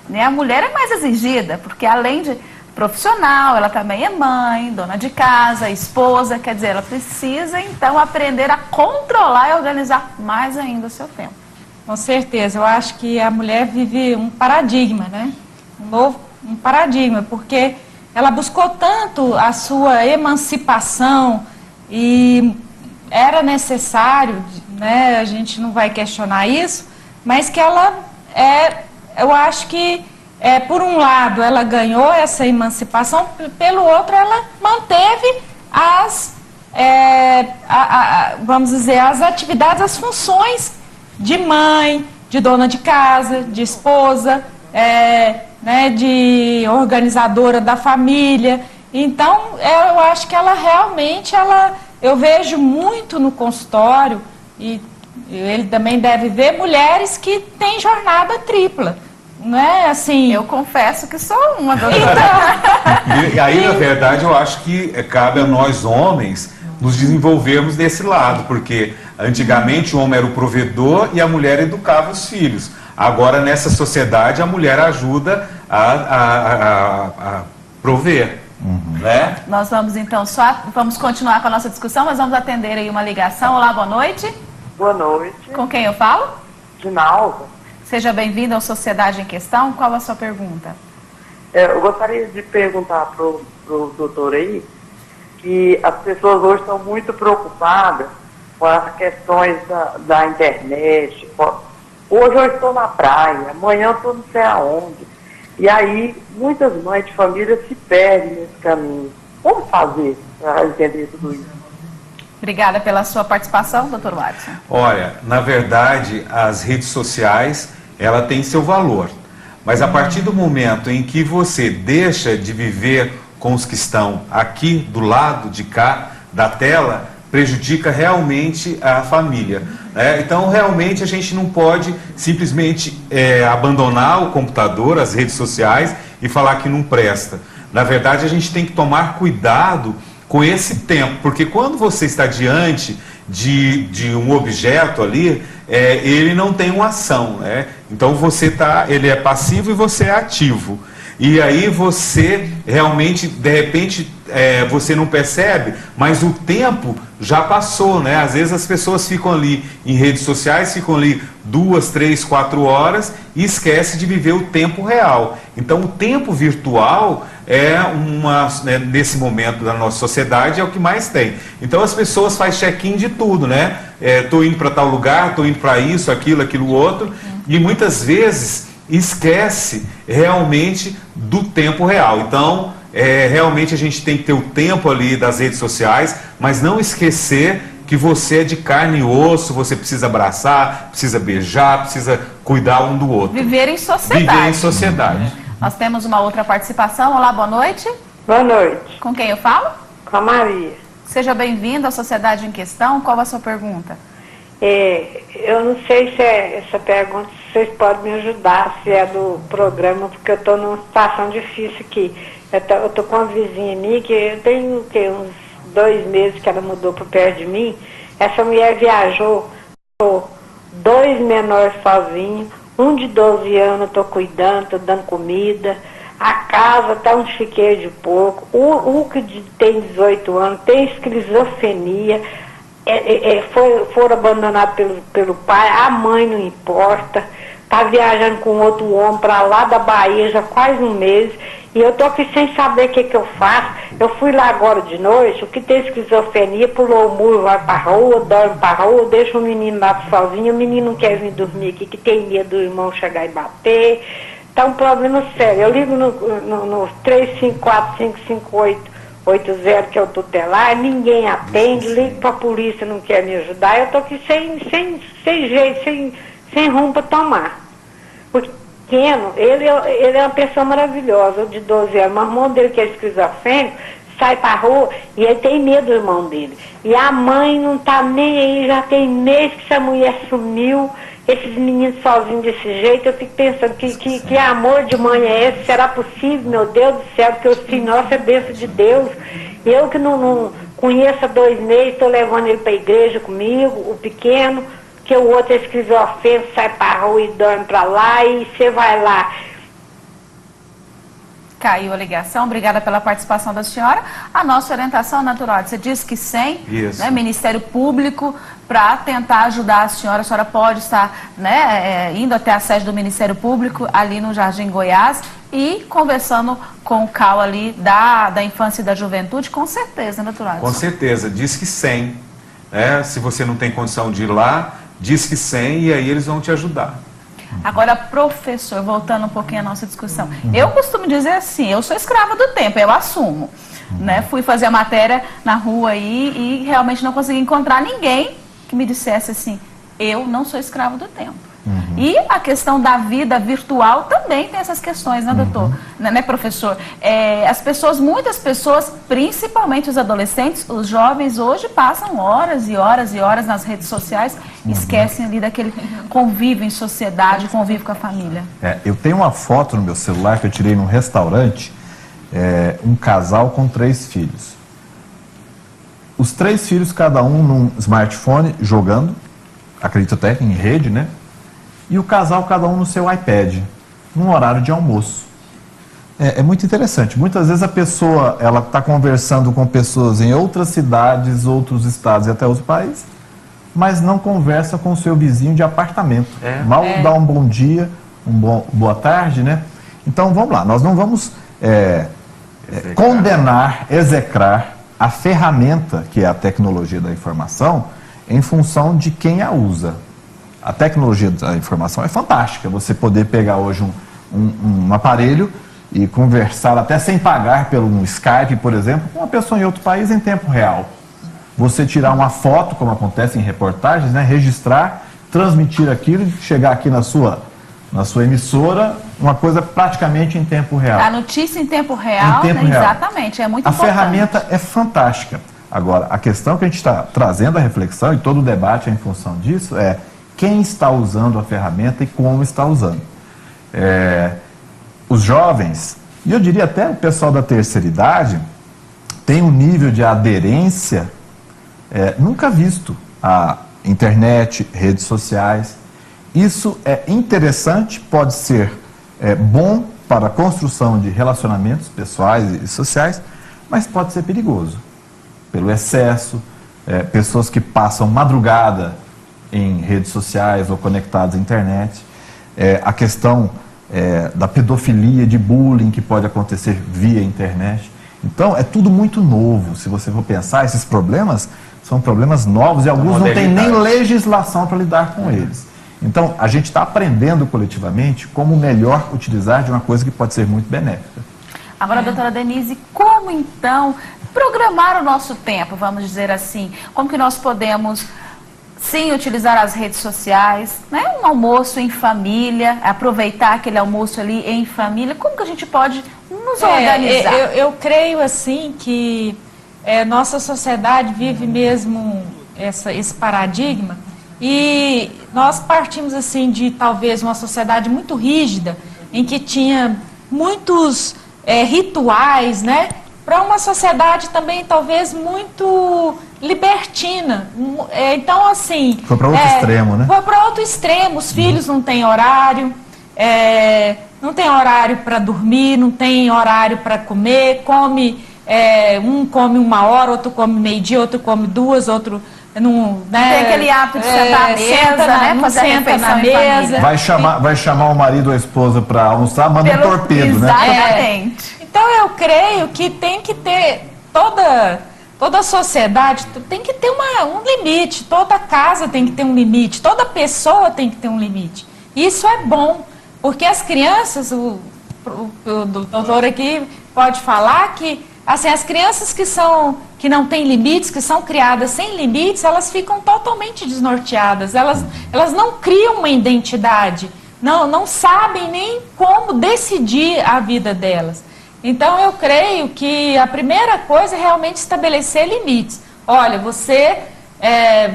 Né? A mulher é mais exigida, porque além de profissional, ela também é mãe, dona de casa, esposa, quer dizer, ela precisa então aprender a controlar e organizar mais ainda o seu tempo. Com certeza, eu acho que a mulher vive um paradigma, né? Um paradigma, porque ela buscou tanto a sua emancipação e era necessário, né? A gente não vai questionar isso, mas que ela eu acho que por um lado ela ganhou essa emancipação, pelo outro ela manteve vamos dizer, as atividades, as funções de mãe, de dona de casa, de esposa, né, de organizadora da família. Então, eu acho que ela realmente, eu vejo muito no consultório, e ele também deve ver, mulheres que têm jornada tripla. Não é assim? Eu confesso que sou uma, doutora. Então, e aí, na verdade, eu acho que cabe a nós homens nos desenvolvermos desse lado, porque antigamente o homem era o provedor e a mulher educava os filhos. Agora, nessa sociedade, a mulher ajuda a prover. Né? Nós vamos então vamos continuar com a nossa discussão, mas vamos atender aí uma ligação. Olá, boa noite. Boa noite. Com quem eu falo? Dinalva. Seja bem-vindo ao Sociedade em Questão. Qual a sua pergunta? Eu gostaria de perguntar para o doutor aí, que as pessoas hoje estão muito preocupadas com as questões da internet. Hoje eu estou na praia, amanhã eu estou não sei aonde. E aí, muitas mães de família se perdem nesse caminho. Como fazer para entender tudo isso? Obrigada pela sua participação, doutor Watson. Olha, na verdade, as redes sociais, ela tem seu valor. Mas a partir do momento em que você deixa de viver com os que estão aqui do lado de cá da tela, prejudica realmente a família. Então, realmente, a gente não pode simplesmente abandonar o computador, as redes sociais e falar que não presta. Na verdade, a gente tem que tomar cuidado com esse tempo, porque quando você está diante de um objeto ali, ele não tem uma ação. Então, ele é passivo e você é ativo. E aí você realmente, de repente, você não percebe, mas o tempo já passou, né? Às vezes as pessoas ficam ali em redes sociais, ficam ali 2, 3, 4 horas e esquece de viver o tempo real. Então o tempo virtual nesse momento da nossa sociedade, é o que mais tem. Então as pessoas fazem check-in de tudo, né? Estou indo para tal lugar, estou indo para isso, aquilo, outro, e muitas vezes esquece realmente do tempo real. Então, realmente a gente tem que ter o tempo ali das redes sociais, mas não esquecer que você é de carne e osso, você precisa abraçar, precisa beijar, precisa cuidar um do outro. Viver em sociedade. Viver em sociedade. Nós temos uma outra participação. Olá, boa noite. Boa noite. Com quem eu falo? Com a Maria. Seja bem-vindo à Sociedade em Questão. Qual a sua pergunta? Eu não sei se essa pergunta, vocês podem me ajudar, se é do programa, porque eu estou numa situação difícil aqui. Eu estou com uma vizinha minha, que eu tenho uns 2 meses que ela mudou para perto de mim. Essa mulher viajou, 2 menores sozinhos, um de 12 anos eu estou cuidando, estou dando comida. A casa está um chiqueiro de porco. O que tem 18 anos tem esquizofrenia. Foram abandonados pelo pai, a mãe não importa, está viajando com outro homem para lá da Bahia já quase um mês, e eu estou aqui sem saber o que eu faço. Eu fui lá agora de noite, o que tem esquizofrenia, pulou o muro, vai para a rua, dorme para a rua, deixa o menino lá sozinho, o menino não quer vir dormir aqui, que tem medo do irmão chegar e bater. Está um problema sério. Eu ligo no 354558 80, que é o tutelar, ninguém atende, ligo para a polícia, não quer me ajudar, eu estou aqui sem jeito, sem rumo para tomar. O pequeno, ele é uma pessoa maravilhosa, de 12 anos, mas o irmão dele, que é esquizofrênico, sai pra rua e ele tem medo do irmão dele. E a mãe não tá nem aí, já tem mês que essa mulher sumiu, esses meninos sozinhos desse jeito, eu fico pensando que amor de mãe é esse? Será possível, meu Deus do céu, porque o filho nosso é bênção de Deus. Eu que não conheço há 2 meses, estou levando ele para a igreja comigo, o pequeno, que o outro é esquizofrênico, sai pra rua e dorme pra lá, e você vai lá. Caiu a ligação, obrigada pela participação da senhora. A nossa orientação natural, você disse que 100, né, Ministério Público, para tentar ajudar a senhora pode estar, né, indo até a sede do Ministério Público, ali no Jardim Goiás, e conversando com o CAU ali da Infância e da Juventude, com certeza, natural. Com certeza, diz que 100, né, se você não tem condição de ir lá, diz que 100 e aí eles vão te ajudar. Agora, professor, voltando um pouquinho à nossa discussão, eu costumo dizer assim, eu sou escrava do tempo, eu assumo, né? Fui fazer a matéria na rua aí e realmente não consegui encontrar ninguém que me dissesse assim, eu não sou escravo do tempo. E a questão da vida virtual também tem essas questões, né, doutor? Né, professor? Muitas pessoas, principalmente os adolescentes, os jovens, hoje passam horas e horas e horas nas redes sociais, esquecem ali daquele convívio em sociedade, convívio com a família. Eu tenho uma foto no meu celular que eu tirei num restaurante, um casal com 3 filhos. Os 3 filhos, cada um num smartphone, jogando, acredito até em rede, né? E o casal, cada um no seu iPad, num horário de almoço. É muito interessante. Muitas vezes a pessoa ela está conversando com pessoas em outras cidades, outros estados e até outros países, mas não conversa com o seu vizinho de apartamento. Mal dá um bom dia, boa tarde, né? Então vamos lá, nós não vamos condenar, execrar a ferramenta que é a tecnologia da informação em função de quem a usa. A tecnologia da informação é fantástica. Você poder pegar hoje um aparelho e conversar até sem pagar pelo Skype, por exemplo, com uma pessoa em outro país em tempo real. Você tirar uma foto, como acontece em reportagens, né, registrar, transmitir aquilo e chegar aqui na sua emissora, uma coisa praticamente em tempo real. A notícia em tempo real, real. Exatamente, é muito importante. A ferramenta é fantástica. Agora, a questão que a gente está trazendo a reflexão, e todo o debate é em função disso, é quem está usando a ferramenta e como está usando. Os jovens, e eu diria até o pessoal da terceira idade, tem um nível de aderência nunca visto à internet, redes sociais. Isso é interessante, pode ser bom para a construção de relacionamentos pessoais e sociais, mas pode ser perigoso, pelo excesso, pessoas que passam madrugada em redes sociais ou conectados à internet, a questão da pedofilia, de bullying que pode acontecer via internet. Então, é tudo muito novo. Se você for pensar, esses problemas são problemas novos e alguns não têm nem legislação para lidar com eles. Então, a gente está aprendendo coletivamente como melhor utilizar de uma coisa que pode ser muito benéfica. Agora, doutora Denise, como então programar o nosso tempo, vamos dizer assim? Como que nós podemos, sim, utilizar as redes sociais, né? Um almoço em família, aproveitar aquele almoço ali em família, como que a gente pode nos organizar? Eu creio assim que nossa sociedade vive mesmo esse paradigma e nós partimos assim de talvez uma sociedade muito rígida, em que tinha muitos rituais, né? Para uma sociedade também talvez muito libertina. Então, assim... Foi para outro extremo, né? Foi para outro extremo. Os filhos não têm horário, não tem horário para dormir, não tem horário para comer, um come 1 hora, outro come meio-dia, outro come 2, outro... Não, né? Tem aquele hábito de sentar à mesa, né? Fazer a refeição na mesa. Vai chamar o marido ou a esposa para almoçar, manda um torpedo, né? Exatamente. Então eu creio que tem que ter toda a sociedade tem que ter um limite, toda casa tem que ter um limite, toda pessoa tem que ter um limite. Isso é bom, porque as crianças, o doutor aqui pode falar que Assim, as crianças que não têm limites, que são criadas sem limites, elas ficam totalmente desnorteadas. Elas não criam uma identidade, não sabem nem como decidir a vida delas. Então, eu creio que a primeira coisa é realmente estabelecer limites. Olha, você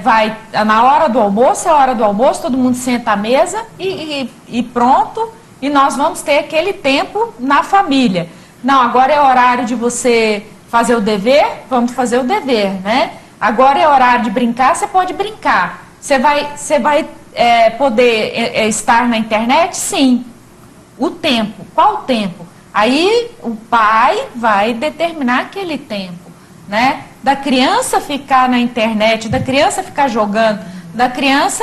vai, na hora do almoço, é a hora do almoço, todo mundo senta à mesa e pronto, e nós vamos ter aquele tempo na família. Não, agora é horário de você fazer o dever, vamos fazer o dever, né? Agora é horário de brincar, você pode brincar. Você vai poder estar na internet? Sim. O tempo, qual o tempo? Aí o pai vai determinar aquele tempo, né? Da criança ficar na internet, da criança ficar jogando, da criança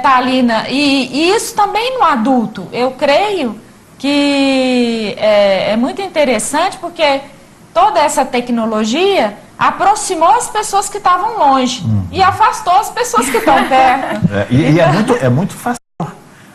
tá ali e isso também no adulto. Eu creio que é muito interessante porque toda essa tecnologia aproximou as pessoas que estavam longe e afastou as pessoas que estão perto. É muito fácil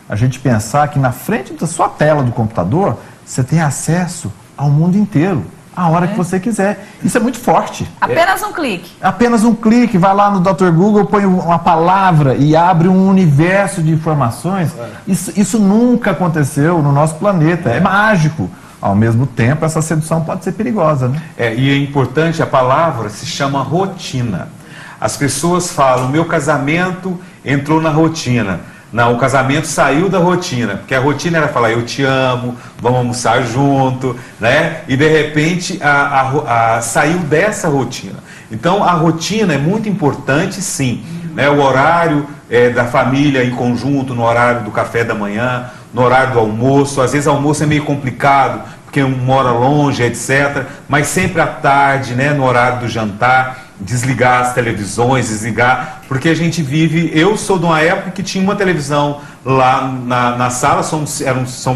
a gente pensar que na frente da sua tela do computador você tem acesso ao mundo inteiro, a hora que você quiser. Isso é muito forte. Apenas um clique. Apenas um clique, vai lá no Dr. Google, põe uma palavra e abre um universo de informações. Isso nunca aconteceu no nosso planeta, é mágico. Ao mesmo tempo, essa sedução pode ser perigosa, né? E é importante, a palavra se chama rotina. As pessoas falam, meu casamento entrou na rotina. Não, o casamento saiu da rotina, porque a rotina era falar, eu te amo, vamos almoçar junto, né? E de repente saiu dessa rotina. Então a rotina é muito importante, sim, né? O horário da família em conjunto, no horário do café da manhã, no horário do almoço. Às vezes o almoço é meio complicado, porque um mora longe, etc. Mas sempre à tarde, né? No horário do jantar, desligar as televisões, desligar, porque a gente vive, eu sou de uma época que tinha uma televisão lá na sala, somos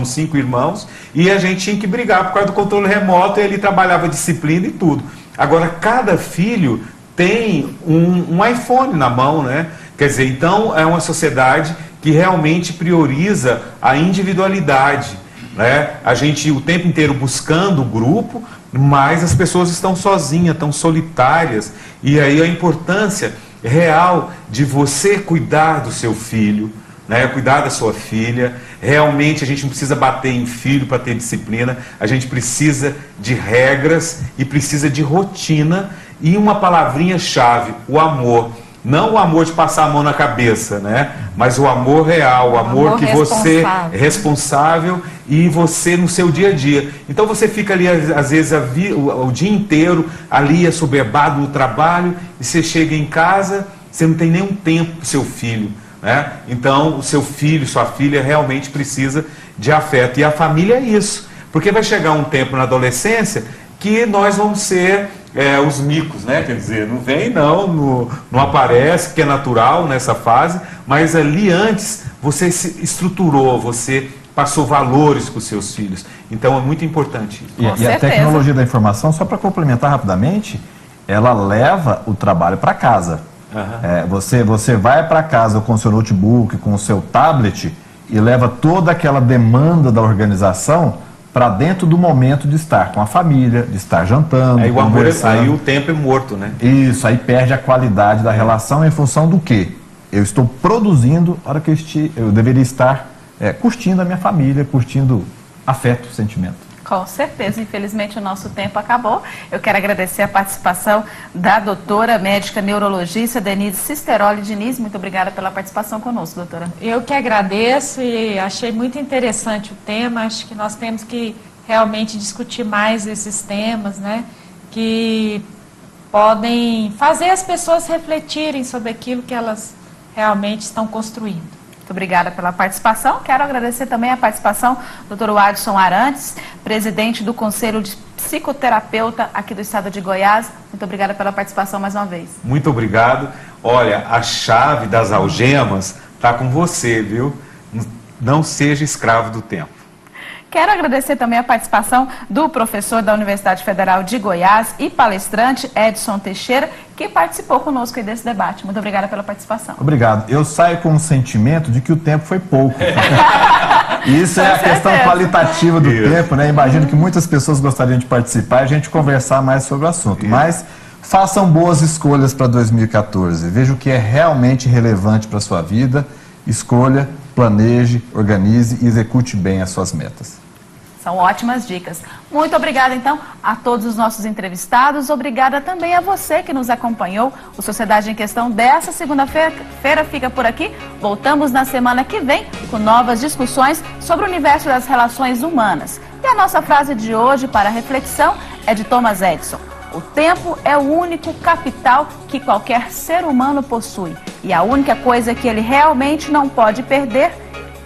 5 irmãos, e a gente tinha que brigar por causa do controle remoto, e ele trabalhava disciplina e tudo. Agora, cada filho tem um iPhone na mão, né? Quer dizer, então é uma sociedade que realmente prioriza a individualidade, né? A gente o tempo inteiro buscando o grupo, mas as pessoas estão sozinhas, estão solitárias, e aí a importância real de você cuidar do seu filho, né, cuidar da sua filha. Realmente a gente não precisa bater em filho para ter disciplina, a gente precisa de regras e precisa de rotina, e uma palavrinha-chave, o amor. Não o amor de passar a mão na cabeça, né? Mas o amor real, o amor que você é responsável e você no seu dia a dia. Então você fica ali, às vezes, o dia inteiro ali assoberbado no trabalho, e você chega em casa, você não tem nenhum tempo para o seu filho, né? Então o seu filho, sua filha realmente precisa de afeto. E a família é isso. Porque vai chegar um tempo na adolescência que nós vamos ser os micos, né? Quer dizer, não vem não aparece, que é natural nessa fase, mas ali antes você se estruturou, você passou valores para os seus filhos. Então é muito importante isso. E a tecnologia da informação, só para complementar rapidamente, ela leva o trabalho para casa. Você vai para casa com o seu notebook, com o seu tablet, e leva toda aquela demanda da organização para dentro do momento de estar com a família, de estar jantando, aí o amor, aí o tempo é morto, né? Isso, aí perde a qualidade da relação em função do quê? Eu estou produzindo a hora que eu deveria estar curtindo a minha família, curtindo afeto, sentimento. Com certeza, infelizmente o nosso tempo acabou. Eu quero agradecer a participação da doutora médica neurologista Denise Cisteroli Diniz. Muito obrigada pela participação conosco, doutora. Eu que agradeço e achei muito interessante o tema. Acho que nós temos que realmente discutir mais esses temas, né? Que podem fazer as pessoas refletirem sobre aquilo que elas realmente estão construindo. Muito obrigada pela participação. Quero agradecer também a participação do Dr. Adson Arantes, presidente do Conselho de Psicoterapeuta aqui do estado de Goiás. Muito obrigada pela participação mais uma vez. Muito obrigado. Olha, a chave das algemas está com você, viu? Não seja escravo do tempo. Quero agradecer também a participação do professor da Universidade Federal de Goiás e palestrante Edson Teixeira, que participou conosco aí desse debate. Muito obrigada pela participação. Obrigado. Eu saio com um sentimento de que o tempo foi pouco. Isso é a questão qualitativa do Isso. tempo, né? Imagino que muitas pessoas gostariam de participar e a gente conversar mais sobre o assunto. Mas façam boas escolhas para 2014. Veja o que é realmente relevante para a sua vida. Escolha, planeje, organize e execute bem as suas metas. São ótimas dicas. Muito obrigada, então, a todos os nossos entrevistados. Obrigada também a você que nos acompanhou. O Sociedade em Questão dessa segunda-feira fica por aqui. Voltamos na semana que vem com novas discussões sobre o universo das relações humanas. E a nossa frase de hoje para reflexão é de Thomas Edison. O tempo é o único capital que qualquer ser humano possui. E a única coisa que ele realmente não pode perder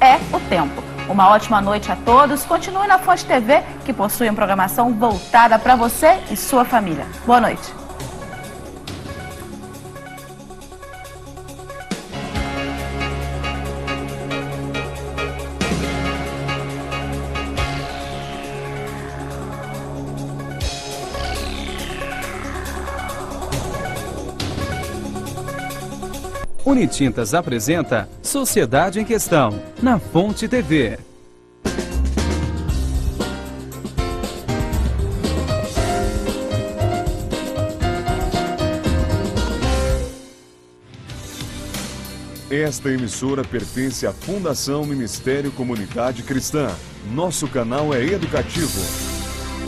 é o tempo. Uma ótima noite a todos. Continue na Fonte TV, que possui uma programação voltada para você e sua família. Boa noite. Unitintas apresenta Sociedade em Questão, na Fonte TV. Esta emissora pertence à Fundação Ministério Comunidade Cristã. Nosso canal é educativo.